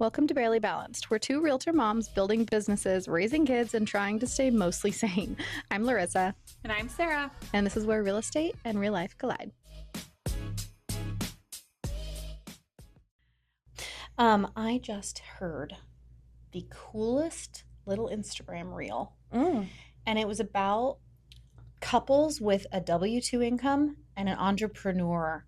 Welcome to Barely Balanced. We're two realtor moms building businesses, raising kids, and trying to stay mostly sane. I'm Larissa. And I'm Sarah. And this is where real estate and real life collide. I just heard the coolest little Instagram reel. And it was about couples with a W-2 income and an entrepreneur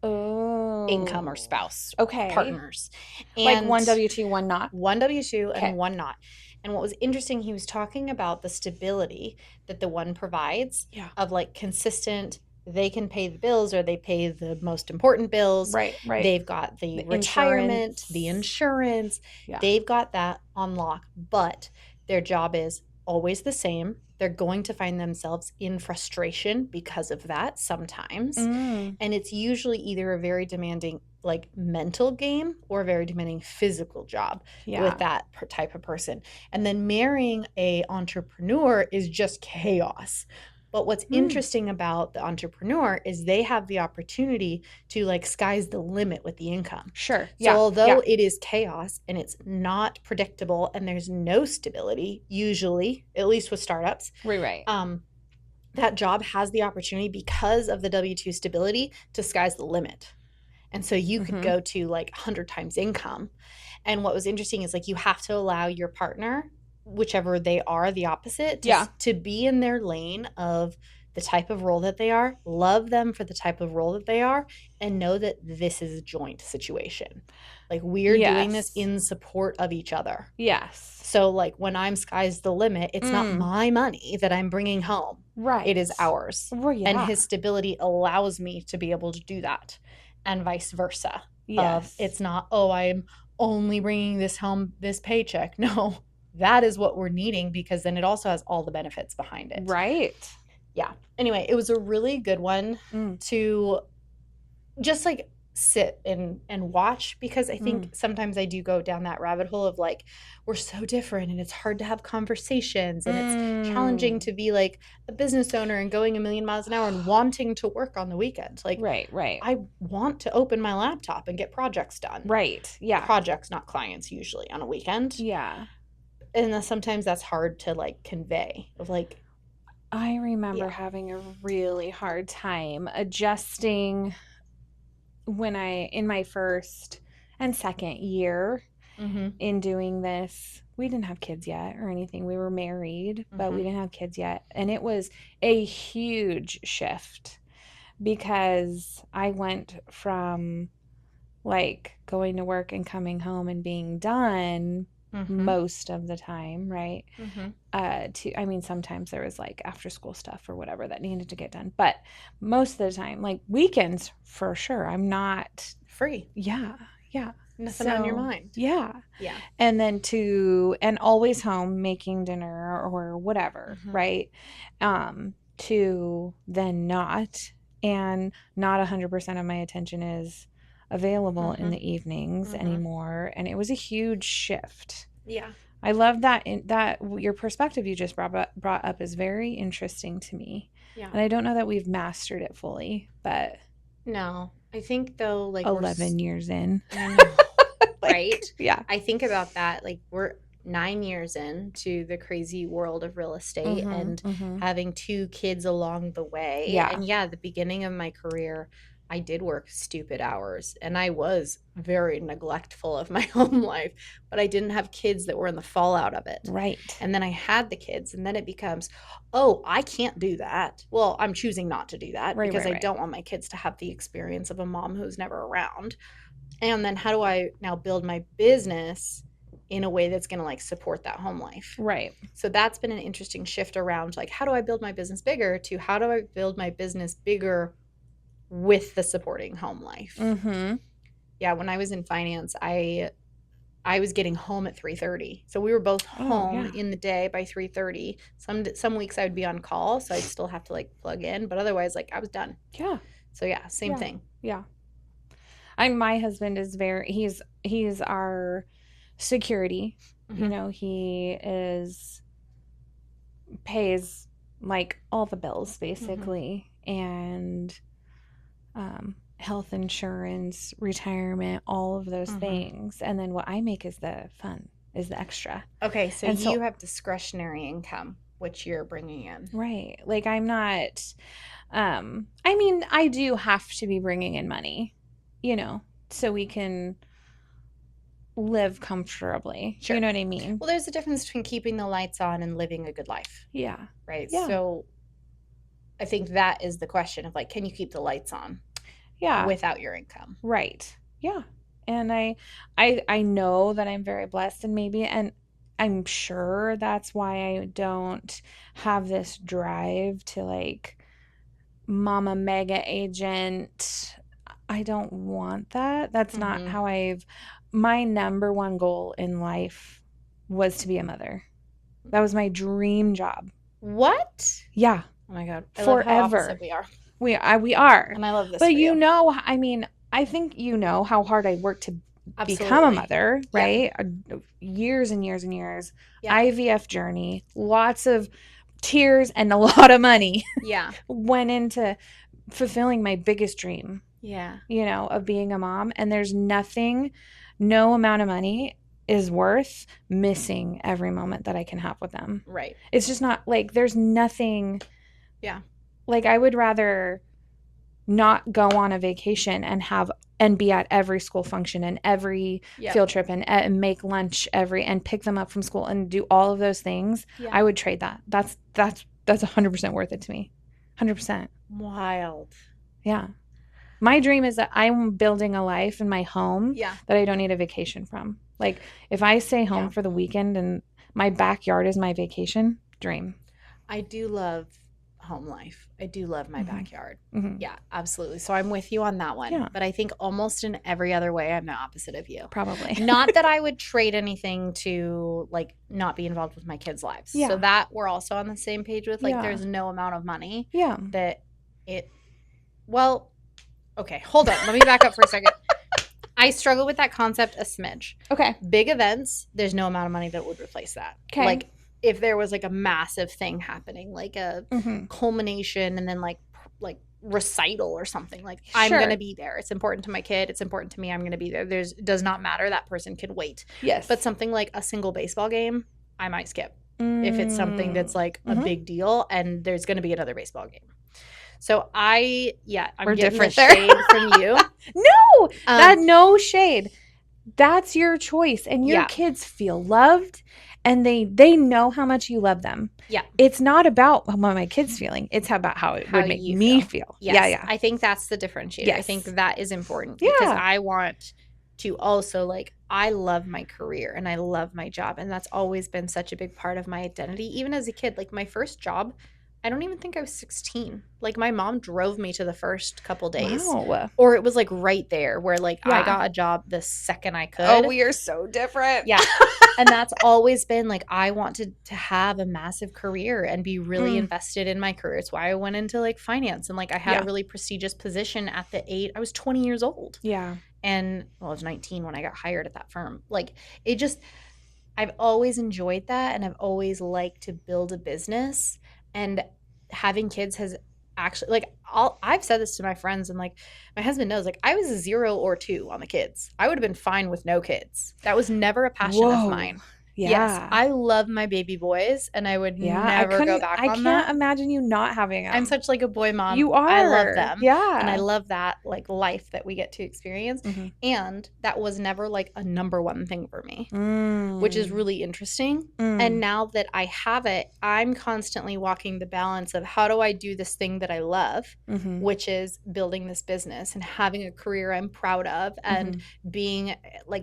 income or spouse partners. And like one W-2, one not? One W-2 and one not. And what was interesting, he was talking about the stability that the one provides of like consistent, they can pay the bills or they pay the most important bills. Right. They've got the retirement, the insurance. Yeah. They've got that on lock, but their job is always the same. They're going to find themselves in frustration because of that sometimes. And it's usually either a very demanding like mental game or a very demanding physical job with that type of person. And then marrying a entrepreneur is just chaos. But what's interesting about the entrepreneur is they have the opportunity to like sky's the limit with the income. Sure. So although it is chaos and it's not predictable and there's no stability, usually, at least with startups. Right. That job has the opportunity because of the W-2 stability to sky's the limit. And so you could go to like 100 times income. And what was interesting is like you have to allow your partner, whichever they are, the opposite, to be in their lane of the type of role that they are, love them for the type of role that they are, and know that this is a joint situation. Like we're doing this in support of each other. Yes. So like when I'm sky's the limit, it's not my money that I'm bringing home. Right. It is ours. Well, yeah. And his stability allows me to be able to do that. And vice versa. Yes. It's not, I'm only bringing this home, this paycheck. No, that is what we're needing because then it also has all the benefits behind it. Right. Yeah. Anyway, it was a really good one to just like sit and watch because I think sometimes I do go down that rabbit hole of like we're so different and it's hard to have conversations and it's challenging to be like a business owner and going a million miles an hour and wanting to work on the weekend. Like right. I want to open my laptop and get projects done. Right. Yeah. Projects, not clients usually on a weekend. Yeah. And sometimes that's hard to like convey of like I remember having a really hard time adjusting when in my first and second year in doing this. We didn't have kids yet or anything. We were married, but we didn't have kids yet. And it was a huge shift because I went from like going to work and coming home and being done most of the time, right? Sometimes there was like after school stuff or whatever that needed to get done, but most of the time, like weekends for sure, I'm not free. Yeah. Nothing on your mind. Yeah. And then and always home making dinner or whatever, right? To then not 100% of my attention is available in the evenings anymore, and it was a huge shift. I love that your perspective you just brought up is very interesting to me. And I don't know that we've mastered it fully, but no, I think though, like 11 years in. Right? Yeah. I think about that, like we're 9 years into the crazy world of real estate and having 2 kids along the way. And the beginning of my career, I did work stupid hours and I was very neglectful of my home life, but I didn't have kids that were in the fallout of it. Right. And then I had the kids and then it becomes, oh, I can't do that. Well, I'm choosing not to do that because I don't want my kids to have the experience of a mom who's never around. And then how do I now build my business in a way that's going to like support that home life? Right. So that's been an interesting shift around like, how do I build my business bigger to how do I build my business bigger with the supporting home life? Yeah, when I was in finance, I was getting home at 3:30. So we were both home in the day by 3:30. Some weeks I would be on call, so I'd still have to like plug in, but otherwise like I was done. Yeah. So yeah, same thing. Yeah. My husband is he's our security. You know, he pays like all the bills basically. And health insurance, retirement, all of those things. And then what I make is the fun, is the extra. Okay, so And you have discretionary income, which you're bringing in. Right. Like I'm not, I mean, I do have to be bringing in money, so we can live comfortably. Sure. You know what I mean? Well, there's a difference between keeping the lights on and living a good life. Yeah. Right? Yeah. So I think that is the question of like, can you keep the lights on? Yeah. Without your income. Right. Yeah. And I know that I'm very blessed, and I'm sure that's why I don't have this drive to like mama mega agent. I don't want that. That's not how my number one goal in life was to be a mother. That was my dream job. What? Yeah. Oh my God. I forever. love how opposite we are. We are. And I love this. But for I mean, I think how hard I worked to Absolutely. become a mother, right? Yeah. Years and years and years. Yeah. IVF journey, lots of tears and a lot of money. Yeah. Went into fulfilling my biggest dream. Yeah. Of being a mom. And there's no amount of money is worth missing every moment that I can have with them. Right. It's just not like there's nothing. Yeah. Like I would rather not go on a vacation and be at every school function and every field trip and make lunch and pick them up from school and do all of those things. Yeah. I would trade that. That's 100% worth it to me. 100%. Wild. Yeah. My dream is that I'm building a life in my home that I don't need a vacation from. Like if I stay home for the weekend and my backyard is my vacation, dream. I do love home life. I do love my backyard. Yeah, absolutely. So I'm with you on that one. Yeah. But I think almost in every other way, I'm the opposite of you. Probably. Not that I would trade anything to like not be involved with my kids' lives. Yeah. So that we're also on the same page with. Like there's no amount of money that okay, hold on. Let me back up for a second. I struggle with that concept a smidge. Okay. Big events, there's no amount of money that would replace that. Okay. Like if there was like a massive thing happening, like a culmination and then like recital or something, like I'm going to be there. It's important to my kid. It's important to me. I'm going to be there. It does not matter. That person can wait. Yes. But something like a single baseball game, I might skip if it's something that's like a big deal and there's going to be another baseball game. So I'm We're getting different the shade from you. No, no shade. That's your choice, and your kids feel loved, and they know how much you love them. Yeah, it's not about what my kids feeling; it's about how it would make me feel. Yes. Yeah. I think that's the differentiator. Yes. I think that is important because I want to also I love my career and I love my job, and that's always been such a big part of my identity. Even as a kid, like my first job, I don't even think I was 16. Like my mom drove me to the first couple days. Wow. Or it was like right there where I got a job the second I could. Oh, we are so different. Yeah. And that's always been I wanted to have a massive career and be really invested in my career. It's why I went into finance and I had a really prestigious position at I was 20 years old. Yeah. And I was 19 when I got hired at that firm. I've always enjoyed that and I've always liked to build a business. And having kids has actually I've said this to my friends and my husband knows I was a 0 or 2 on the kids. I would have been fine with no kids. That was never a passion of mine. Yeah. Yes, I love my baby boys and I would never go back on that. I can't imagine you not having them. I'm such a boy mom. You are. I love them. Yeah. And I love that life that we get to experience. Mm-hmm. And that was never a number one thing for me, which is really interesting. And now that I have it, I'm constantly walking the balance of how do I do this thing that I love, which is building this business and having a career I'm proud of and being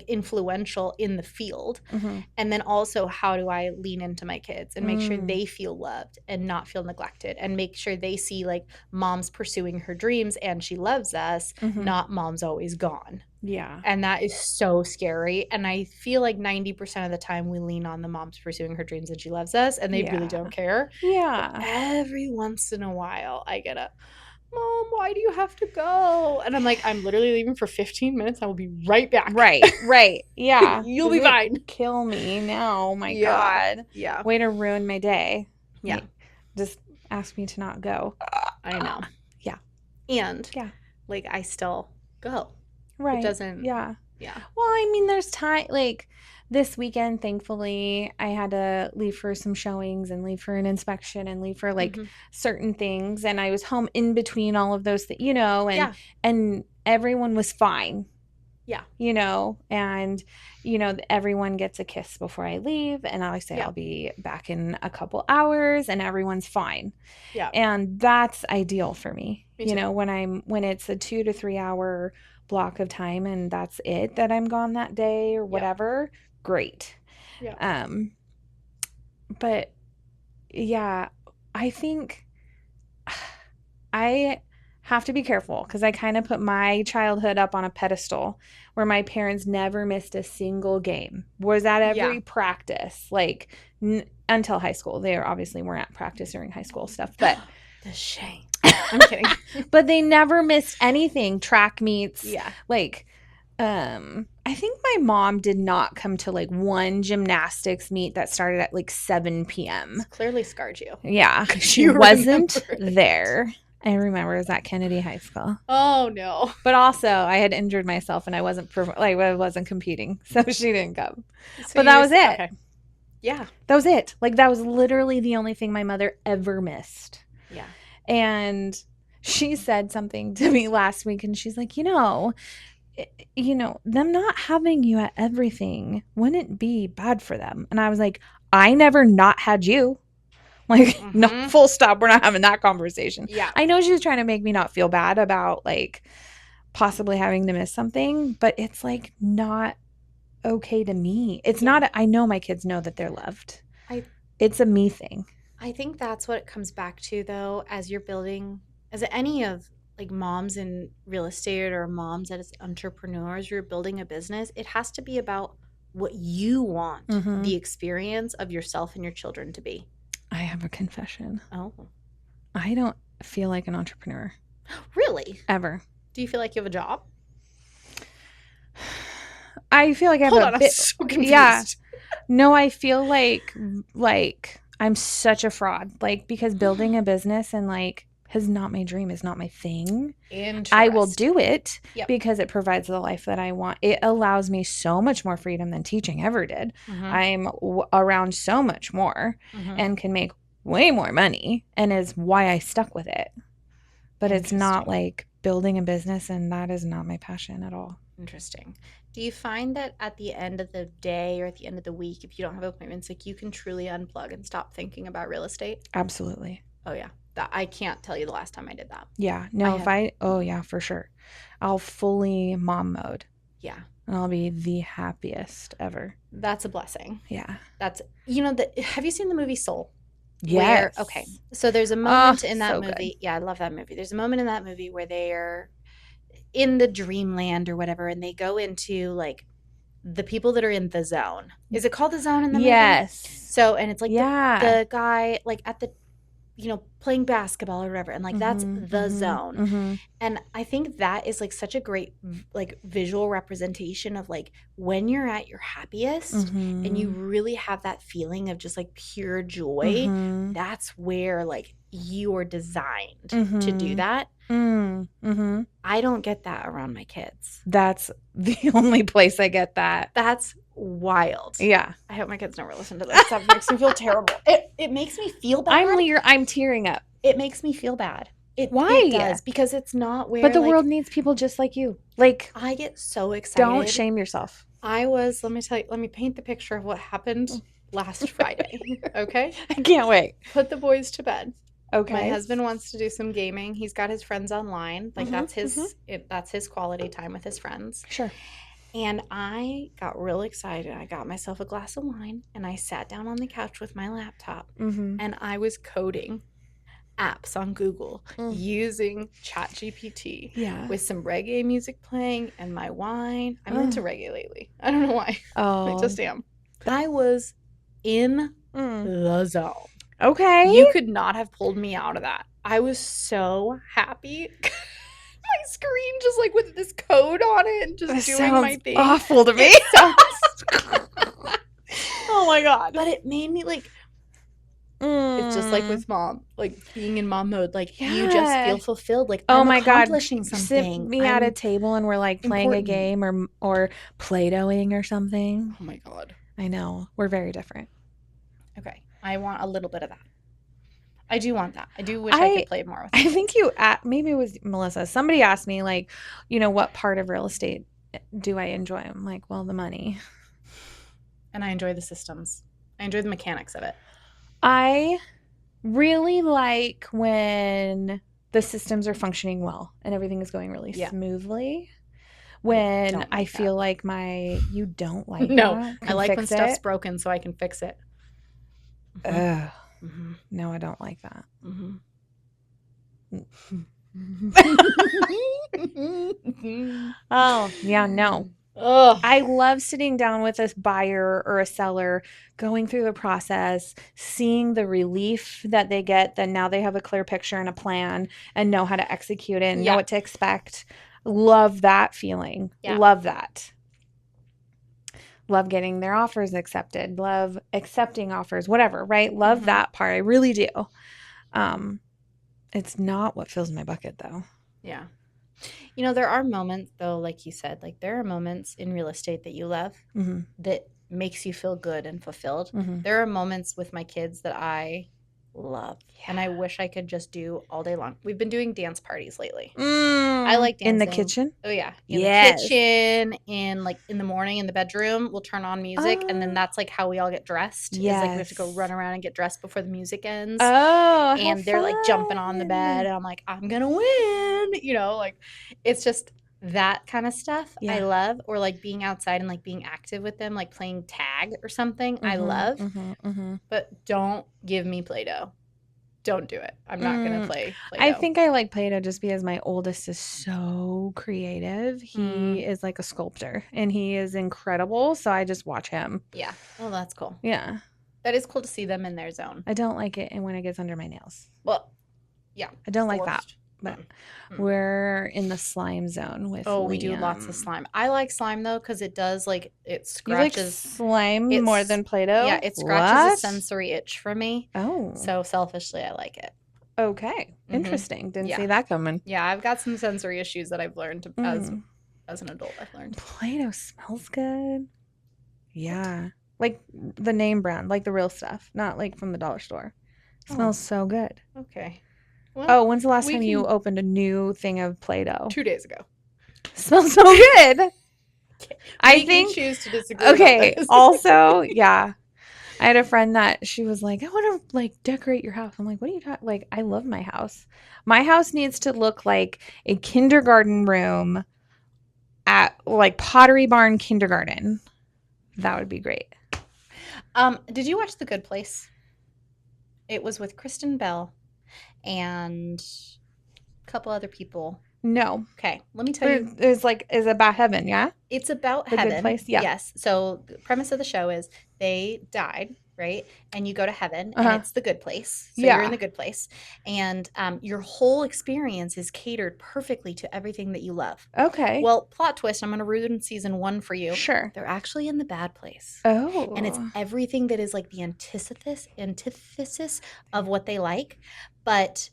influential in the field. And then also how do I lean into my kids and make sure they feel loved and not feel neglected and make sure they see mom's pursuing her dreams and she loves us, not mom's always gone. Yeah. And that is so scary. And I feel 90% of the time we lean on the mom's pursuing her dreams and she loves us and they really don't care. Yeah. But every once in a while I get Mom, why do you have to go? And I'm I'm literally leaving for 15 minutes. I will be right back. Right. Yeah. You'll be fine. Kill me now. Oh my God. Yeah. Way to ruin my day. Yeah. Just ask me to not go. I know. Yeah. And like I still go. It Right. doesn't, Yeah. yeah. Well, I mean, there's time, like this weekend, thankfully, I had to leave for some showings and leave for an inspection and leave for like Mm-hmm. certain things. And I was home in between all of those things, you know, Yeah. and everyone was fine, Yeah. you know, and, you know, everyone gets a kiss before I leave. And I say Yeah. I'll be back in a couple hours and everyone's fine. Yeah. And that's ideal for me. Me You too. know, when it's a 2 to 3 hour block of time and that's it that I'm gone that day or Yeah. whatever, great. Yeah. Um, but yeah, I think I have to be careful because I kind of put my childhood up on a pedestal where my parents never missed a single game. Was at Yeah. every practice, like until high school. They obviously weren't at practice during high school stuff, but The shame. I'm kidding. but they never missed anything. Track meets, Yeah. like I think my mom did not come to like one gymnastics meet that started at like 7 p.m. It's clearly scarred you. Yeah, she You wasn't remember it. there. I remember it was at Kennedy High School. Oh no. But also, I had injured myself and I wasn't I wasn't competing, so she didn't come. So but you that was it. Okay. Yeah. That was it. Like that was literally the only thing my mother ever missed. Yeah. And she said something to me last week, and she's like, you know, them not having you at everything wouldn't be bad for them. And I was like, I never not had you. Like, no, full stop. We're not having that conversation. Yeah. I know she was trying to make me not feel bad about like possibly having to miss something, but it's like not okay to me. It's not, I know my kids know that they're loved. It's a me thing. I think that's what it comes back to though, as you're building, as any of like moms in real estate or moms as entrepreneurs, you're building a business, it has to be about what you want the experience of yourself and your children to be. I have a confession. Oh. I don't feel like an entrepreneur. Really? Ever. Do you feel like you have a job? I feel like I have Hold on, I'm so confused. Yeah. No, I feel like I'm such a fraud. Like, because building a business and like is not my dream, is not my thing. I will do it because it provides the life that I want. It allows me so much more freedom than teaching ever did. I'm around so much more and can make way more money, and is why I stuck with it. But it's not like building a business, and that is not my passion at all. Interesting. Do you find that at the end of the day or at the end of the week, if you don't have appointments, like you can truly unplug and stop thinking about real estate? Absolutely. Oh yeah. I can't tell you the last time I did that. Yeah. No, oh yeah, for sure. I'll fully mom mode. Yeah. And I'll be the happiest ever. That's a blessing. Yeah. That's, have you seen the movie Soul? Yes. Okay. So there's a moment in that so movie. Good. Yeah, I love that movie. There's a moment in that movie where they are in the dreamland or whatever, and they go into like the people that are in the zone. Is it called the zone in the movie? Yes. So, and it's like the guy like at the, playing basketball or whatever, and like that's the zone. And I think that is like such a great like visual representation of like when you're at your happiest and you really have that feeling of just like pure joy, that's where like you are designed to do that. I don't get that around my kids. That's the only place I get that. That's wild. Yeah. I hope my kids never listen to this. That makes me feel terrible. It makes me feel bad. I'm tearing up. It makes me feel bad. Why? It does, because it's not where. But the world needs people just like you. Like, I get so excited. Don't shame yourself. Let me paint the picture of what happened last Friday. Okay? I can't wait. Put the boys to bed. Okay. My husband wants to do some gaming. He's got his friends online. Like that's his quality time with his friends. Sure. And I got real excited. I got myself a glass of wine and I sat down on the couch with my laptop and I was coding apps on Google using ChatGPT with some reggae music playing and my wine. I'm into reggae lately. I don't know why. I just am. I was in the zone. Okay. You could not have pulled me out of that. I was so happy. My screen just like with this code on it and just doing my thing. Awful to me. Oh my god. But it made me like It's just like Mm. with mom, like being in mom mode, like you just Yeah. feel fulfilled. Like Oh I'm my God. accomplishing Sit something. me at a I'm table and we're like playing a important. game or Play-Dohing or something. Oh my God. I know. We're very different. Okay. I want a little bit of that. I do want that. I do wish I could I play more with my I think kids. maybe it was Melissa. Somebody asked me like, what part of real estate do I enjoy? I'm like, well, the money. And I enjoy the systems. I enjoy the mechanics of it. I really like when the systems are functioning well and everything is going really Yeah. smoothly. I When don't I like that. feel like you don't like No, that, I can like when fix stuff's it. broken so I can fix it. Mm-hmm. Ugh. Mm-hmm. No, I don't like that. Mm-hmm. Oh, yeah, no. Ugh. I love sitting down with a buyer or a seller, going through the process, seeing the relief that they get, that now they have a clear picture and a plan and know how to execute it and know Yeah. what to expect. Love that feeling. Yeah. Love that. Love getting their offers accepted. Love accepting offers, whatever, right? Love that part. I really do. It's not what fills my bucket though. Yeah. There are moments though, like you said, like there are moments in real estate that you love Mm-hmm. that makes you feel good and fulfilled. Mm-hmm. There are moments with my kids that I love and I Yeah. wish I could just do all day long. We've been doing dance parties lately. I like In the dancing. kitchen? Oh yeah, in the Yes. kitchen, in the morning in the bedroom, we'll turn on music and then Oh, that's like how we all get dressed. Is like we have to go yes. run around and get dressed before the music ends. Oh, how And they're like jumping on the bed fun. and I'm like, I'm gonna win. Like it's just that kind of stuff I Yeah. love. Or like being outside and like being active with them, like playing tag or something. I Mm-hmm, love. mm-hmm, mm-hmm. But don't give me Play-Doh. Don't do it. I'm not gonna play I Play-Doh. think I like Play-Doh just because my oldest is so creative. He Mm, is like a sculptor and he is incredible. So I just watch him. yeah. Oh, that's cool. Yeah. That is cool to see them in their zone. I don't like it and when it gets under my nails. Well, yeah. I don't like that. Forced. But Mm. we're in the slime zone with Oh, we do lots of Liam. slime. I like slime though because it does like it You like scratches. slime more It's than Play-Doh? Yeah, it scratches a What? sensory itch for me. Oh, So selfishly, I like it. okay. Mm-hmm. Interesting. Didn't Yeah. see that coming. Yeah, I've got some sensory issues that I've learned as Mm. an adult. I've learned. Play-Doh smells good. Yeah. Like the name brand, like the real stuff, not like from the dollar store. Smells so good. Okay. Well, Oh, when's the last we time you can- opened a new thing of Play-Doh? 2 days ago. Smells so good. I We can think choose to disagree about okay, this. also, yeah. I had a friend that she was like, I want to like decorate your house. I'm like, what are you talking? Like, I love my house. My house needs to look like a kindergarten room at like Pottery Barn Kindergarten. That would be great. Did you watch The Good Place? It was with Kristen Bell and a couple other people. No. Okay, let me tell you. It's like, is it about heaven? Yeah. It's about The heaven. Good Place? Yeah. Yes. So the premise of the show is they died, right? And you go to heaven, and it's the good place. So you're in the good place, and your whole experience is catered perfectly to everything that you love. Okay. Well, plot twist. I'm going to ruin season 1 for you. Sure. They're actually in the bad place. Oh. And it's everything that is like the antithesis of what they like, but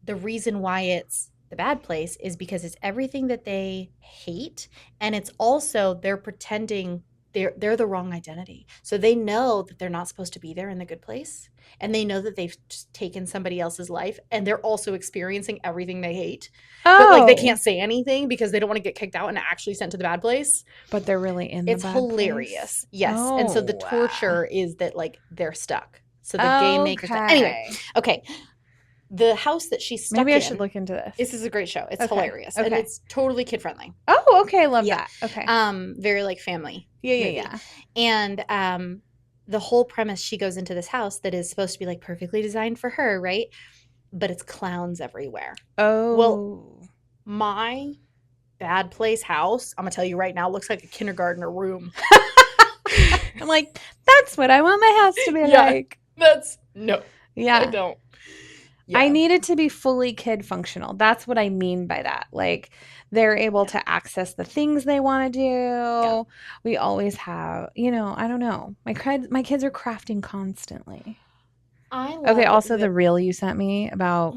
the reason why it's the bad place is because it's everything that they hate, and it's also they're pretending they're the wrong identity. So they know that they're not supposed to be there in the good place, and they know that they've just taken somebody else's life, and they're also experiencing everything they hate. But like they can't say anything because they don't want to get kicked out and actually sent to the bad place. But they're really in the bad place. It's hilarious. Yes. And so the torture is that like they're stuck. So the game makers. Anyway, okay. The house that she's stuck in. Maybe I should look into this. This is a great show. It's hilarious. Okay. And it's totally kid friendly. Oh, okay. Love that. Okay. Very like family. Yeah. And the whole premise, she goes into this house that is supposed to be like perfectly designed for her, right? But it's clowns everywhere. Oh. Well, my bad place house, I'm gonna tell you right now, looks like a kindergartner room. I'm like, that's what I want my house to be like. I don't. Yeah. I need it to be fully kid functional. That's what I mean by that. Like they're able to access the things they want to do. Yeah. We always have, I don't know. My kids are crafting constantly. I Okay, love also the that. reel you sent me about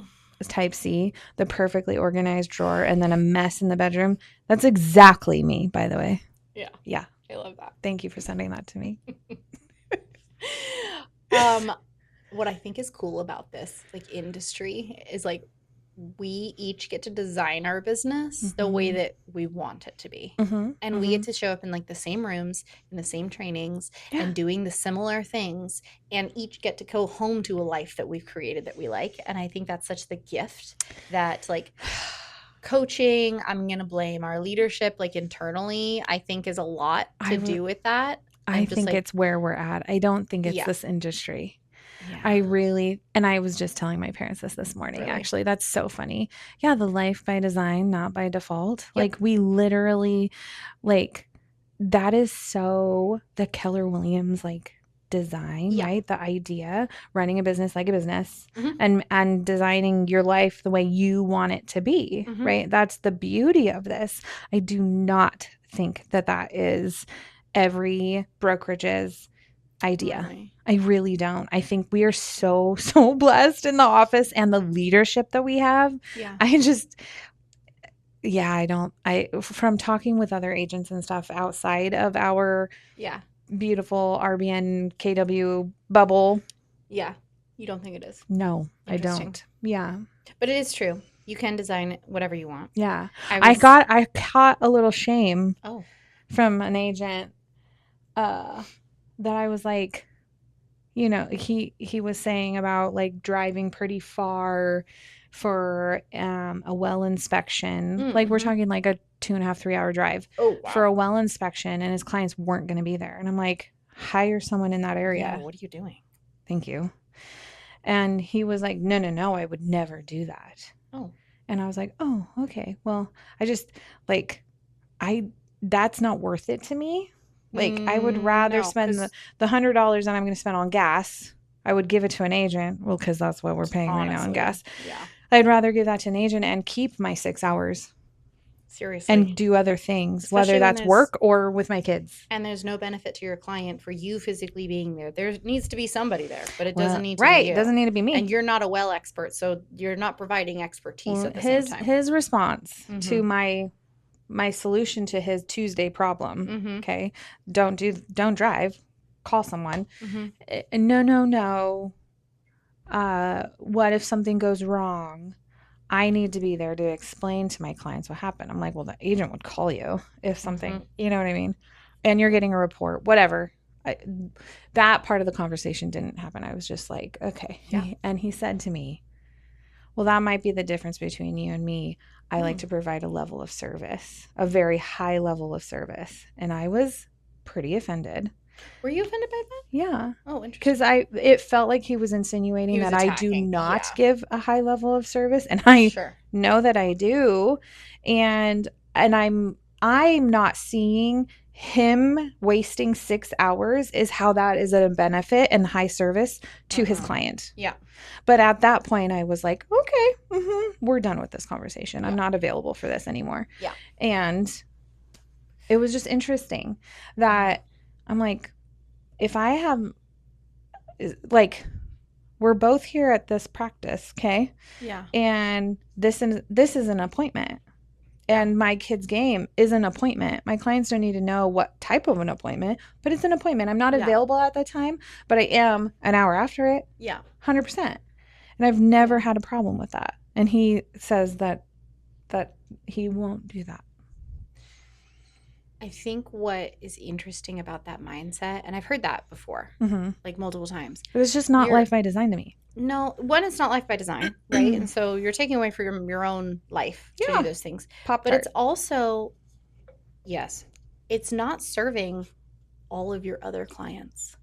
type C, the perfectly organized drawer and then a mess in the bedroom. That's exactly me, by the way. Yeah, Yeah. I love that. Thank you for sending that to me. Um, what I think is cool about this like industry is like we each get to design our business the way Mhm. that we want it to be. Mhm. And we get Mhm. to show up in like the same rooms, in the same trainings, Yeah. and doing the similar things, and each get to go home to a life that we've created that we like. And I think that's such the gift that like coaching, I'm going to blame our leadership like internally, I think is a lot to I do with that. I And just think like, it's where we're at. I don't think it's yeah, this industry. yeah, I really, and I was just telling my parents this morning, really. actually. That's so funny. Yeah, the life by design, not by default. Yep. Like, we literally, like, that is so the Keller Williams, like, design, Yeah. right? The idea, running a business like a business Hmm. and designing your life the way you want it to be, Hmm. right? That's the beauty of this. I do not think that that is every brokerage's idea. Really. I really don't. I think we are so, so blessed in the office and the leadership that we have. Yeah. I just, yeah, I don't, from talking with other agents and stuff outside of our Yeah. beautiful RBN KW bubble, Yeah. You don't think it is. no, I Interesting. don't. Yeah. But it is true. You can design whatever you want. Yeah. I was, I caught a little shame oh, from an agent uh that I was like, he was saying about like driving pretty far for a well inspection. Like we're mm-hmm. talking like a 2.5, 3 hour drive Oh, for wow. a well inspection, and his clients weren't going to be there. And I'm like, hire someone in that Yeah. area. What are you doing? Thank you. And he was like, no, no, no, I would never do that. Oh, And I was like, oh, okay. Well, I just like, I, that's not worth it to me. Like, I would rather no, spend because the $100 that I'm going to spend on gas. I would give it to an agent. Well, because that's what we're paying right now on honestly, gas. yeah, I'd rather give that to an agent and keep my 6 hours and seriously. do other things, whether Especially when that's there's work or with my kids. and there's no benefit to your client for you physically being there. There needs to be somebody there, but it doesn't Well, need to be right. you. Doesn't need to be And me. you're not a well expert, so you're not providing expertise Well, at the same time. his response Mm-hmm. to my solution to his Tuesday problem, Mm-hmm. okay, don't drive, call someone. Mm-hmm. No, no, no. What if something goes wrong? I need to be there to explain to my clients what happened. I'm like, well, the agent would call you if Mm-hmm. something, you know what I mean? And you're getting a report, whatever. That part of the conversation didn't happen. I was just like, okay. Yeah. And he said to me, well, that might be the difference between you and me. I like Mm. to provide a level of service, a very high level of service. And I was pretty offended. Were you offended by that? Yeah. Oh, Because interesting. it felt like he was He insinuating was that I do attacking. not Yeah. give a high level of service, and I Sure. know that I do. And I'm not seeing him wasting 6 hours is how that is a benefit and high service to his client. Yeah. But at that point, I was like, okay, we're done with this conversation. I'm Yeah. not available for this anymore. Yeah. And it was just interesting that I'm like, if I have, like, we're both here at this practice, okay? Yeah. And this is an appointment. And my kid's game is an appointment. My clients don't need to know what type of an appointment, but it's an appointment. I'm not Yeah. available at that time, but I am an hour after it. Yeah. 100%. And I've never had a problem with that. And he says that he won't do that. I think what is interesting about that mindset, and I've heard that before, like multiple times. It was just not life by design to me. No, one, it's not life by design, right? And so you're taking away from your own life to do those things. But it's also, yes, it's not serving all of your other clients.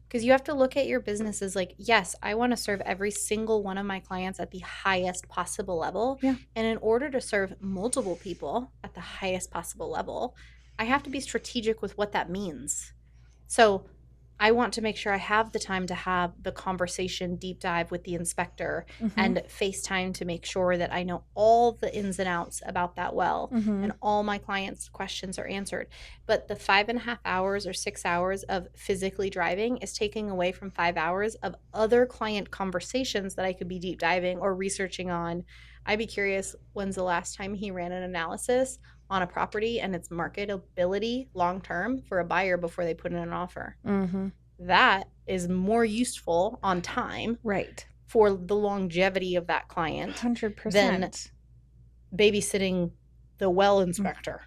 Because you have to look at your business as like, yes, I want to serve every single one of my clients at the highest possible level. Yeah. And in order to serve multiple people at the highest possible level, I have to be strategic with what that means. So I want to make sure I have the time to have the conversation deep dive with the inspector and FaceTime to make sure that I know all the ins and outs about that well and all my clients' questions are answered. But the 5.5 hours or 6 hours of physically driving is taking away from 5 hours of other client conversations that I could be deep diving or researching on. I'd be curious, when's the last time he ran an analysis on a property and its marketability long term for a buyer before they put in an offer. That is more useful on time, right, for the longevity of that client 100%. than babysitting the well inspector.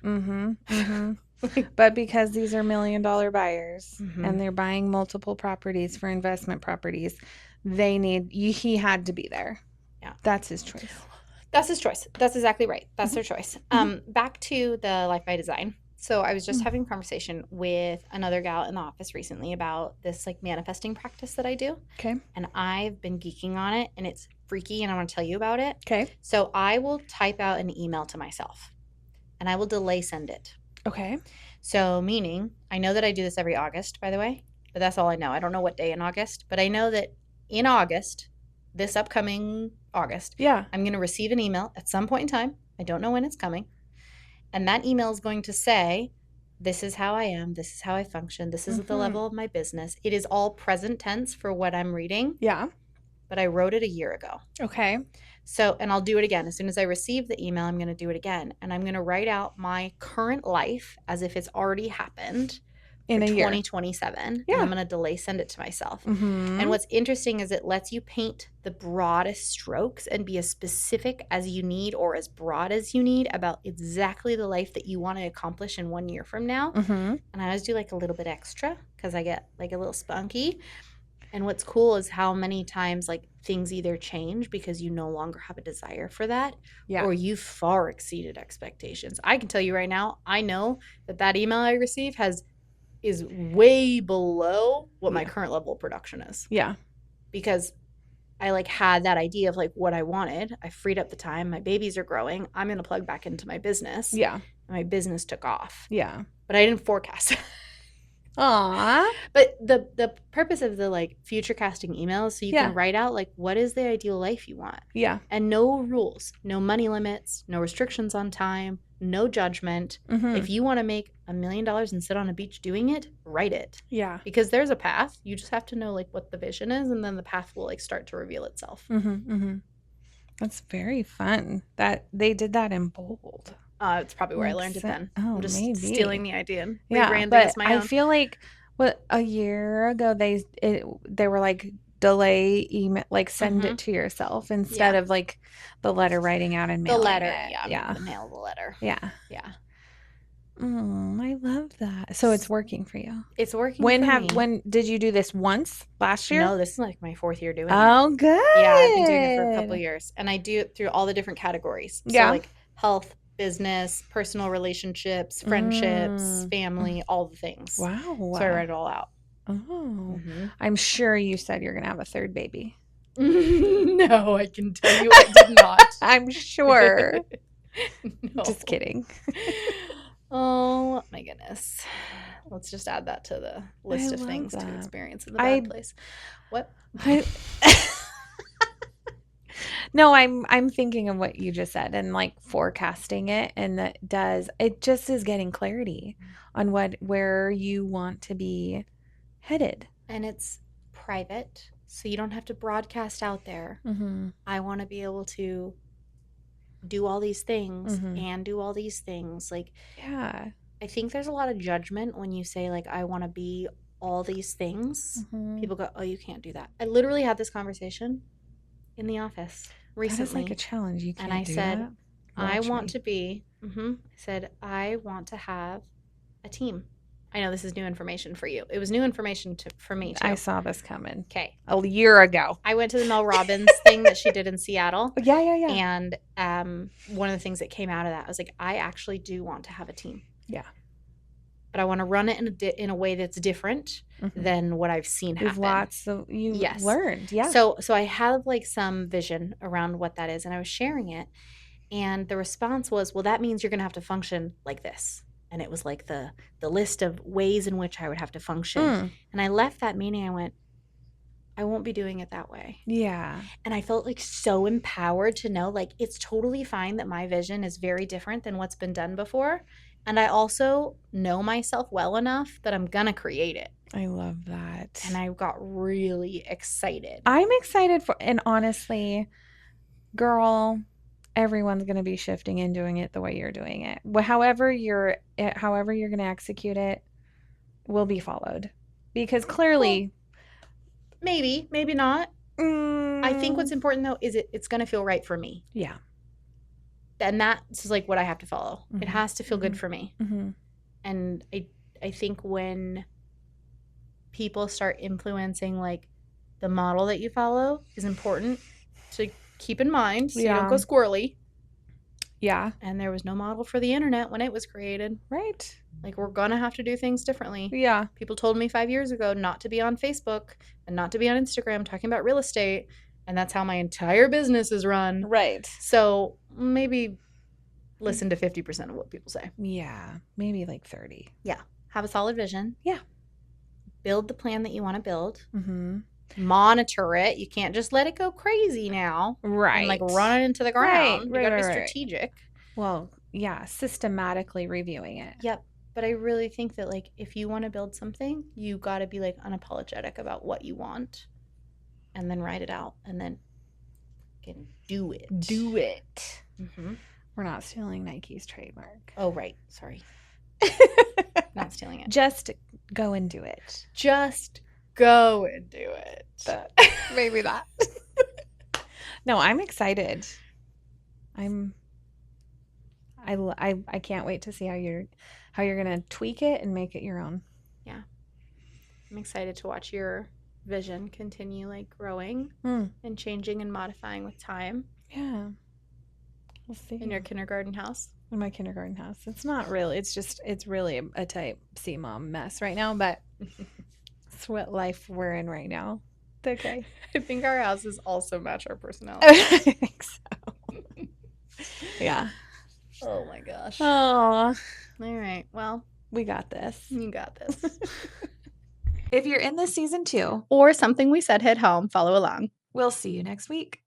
But because these are $1 million buyers and they're buying multiple properties for investment properties, he had to be there. Yeah, that's his choice. That's his choice. That's exactly right. That's their choice. Back to the Life by Design. So I was just having a conversation with another gal in the office recently about this like manifesting practice that I do. Okay. And I've been geeking on it and it's freaky and I want to tell you about it. Okay. So I will type out an email to myself and I will delay send it. Okay. So meaning, I know that I do this every August, by the way, but that's all I know. I don't know what day in August, but I know that in August, this upcoming August, yeah, I'm going to receive an email at some point in time. I don't know when it's coming. And that email is going to say, this is how I am. This is how I function. This is the level of my business. It is all present tense for what I'm reading. Yeah. But I wrote it a year ago. Okay. So, and I'll do it again. As soon as I receive the email, I'm going to do it again. And I'm going to write out my current life as if it's already happened in a 2027. Year. Yeah. And I'm going to delay send it to myself. And what's interesting is it lets you paint the broadest strokes and be as specific as you need or as broad as you need about exactly the life that you want to accomplish in 1 year from now. And I always do like a little bit extra because I get like a little spunky. And what's cool is how many times like things either change because you no longer have a desire for that, or you far exceeded expectations. I can tell you right now, I know that email I receive is way below what my current level of production is. Yeah. Because I like had that idea of like what I wanted. I freed up the time. My babies are growing. I'm going to plug back into my business. Yeah. And my business took off. Yeah. But I didn't forecast. Aww. But the purpose of the like future casting emails, so you can write out like what is the ideal life you want. Yeah. And no rules, no money limits, no restrictions on time, no judgment. If you want to make $1 million and sit on a beach doing it, write it. Yeah. Because there's a path. You just have to know like what the vision is, and then the path will like start to reveal itself. That's very fun. That they did that in bold. It's probably where I learned it then. Oh, I'm just maybe stealing the idea and yeah, rebranding but as my own. I feel like a year ago they were like delay email, like send it to yourself instead of like the letter writing out and mailing the letter. it. Yeah. The mail the letter. Yeah. Yeah. I love that. So it's working for you. It's working for me. When did you do this once last year? No, this is like my 4th year doing it. Oh, good. Yeah, I've been doing it for a couple of years. And I do it through all the different categories. So like health, business, personal relationships, friendships, family, all the things. Wow. So I write it all out. Oh. I'm sure you said you're going to have a third baby. No, I can tell you I did not. I'm sure. No. Just kidding. Oh my goodness. Let's just add that to the list of things to experience in the bad place. What? No, I'm thinking of what you just said and like forecasting it, and it just is getting clarity on where you want to be headed. And it's private, so you don't have to broadcast out there. I want to be able to do all these things and do all these things. Like, yeah, I think there's a lot of judgment when you say like, I want to be all these things. People go, oh, you can't do that. I literally had this conversation in the office recently. That is like a challenge. You can't. And I said, that. I want to be. I said, I want to have a team. I know this is new information for you. It was new information for me too. I saw this coming. Okay. A year ago. I went to the Mel Robbins thing that she did in Seattle. Yeah. And one of the things that came out of that, I was like, I actually do want to have a team. Yeah. But I want to run it in a way that's different than what I've seen happen. There's lots of learned. Yeah. So I have like some vision around what that is, and I was sharing it, and the response was, well, that means you're going to have to function like this. And it was like the list of ways in which I would have to function. And I left that meeting. I went, I won't be doing it that way. Yeah. And I felt like so empowered to know like it's totally fine that my vision is very different than what's been done before. And I also know myself well enough that I'm going to create it. I love that. And I got really excited. I'm excited for, and honestly, girl, everyone's going to be shifting and doing it the way you're doing it. However you're going to execute it will be followed. Because clearly, maybe not. I think what's important though is it's going to feel right for me. Yeah. And that's like what I have to follow. It has to feel good for me. And I think when people start influencing like the model that you follow is important to keep in mind so you don't go squirrely. Yeah. And there was no model for the internet when it was created. Right. Like we're going to have to do things differently. Yeah. People told me 5 years ago not to be on Facebook and not to be on Instagram talking about real estate. And that's how my entire business is run. Right. So maybe listen to 50% of what people say. Yeah. Maybe like 30. Yeah. Have a solid vision. Yeah. Build the plan that you want to build. Monitor it. You can't just let it go crazy now. Right. And like run it into the ground. Right. You got to be strategic. Well, yeah. Systematically reviewing it. Yep. But I really think that like if you want to build something, you got to be like unapologetic about what you want and then write it out and then do it. Do it. We're not stealing Nike's trademark. Oh, right. Sorry. Not stealing it. Just go and do it. Just go and do it. Maybe that. No, I'm excited. I can't wait to see how you're going to tweak it and make it your own. Yeah. I'm excited to watch your vision continue like growing and changing and modifying with time. Yeah. We'll see. In your kindergarten house? In my kindergarten house. It's not really. It's really a type C mom mess right now, but it's what life we're in right now. It's okay. I think our houses also match our personality. I think so. Yeah. Oh my gosh. Oh. All right. Well, we got this. You got this. If you're in this season 2 or something we said hit home, follow along. We'll see you next week.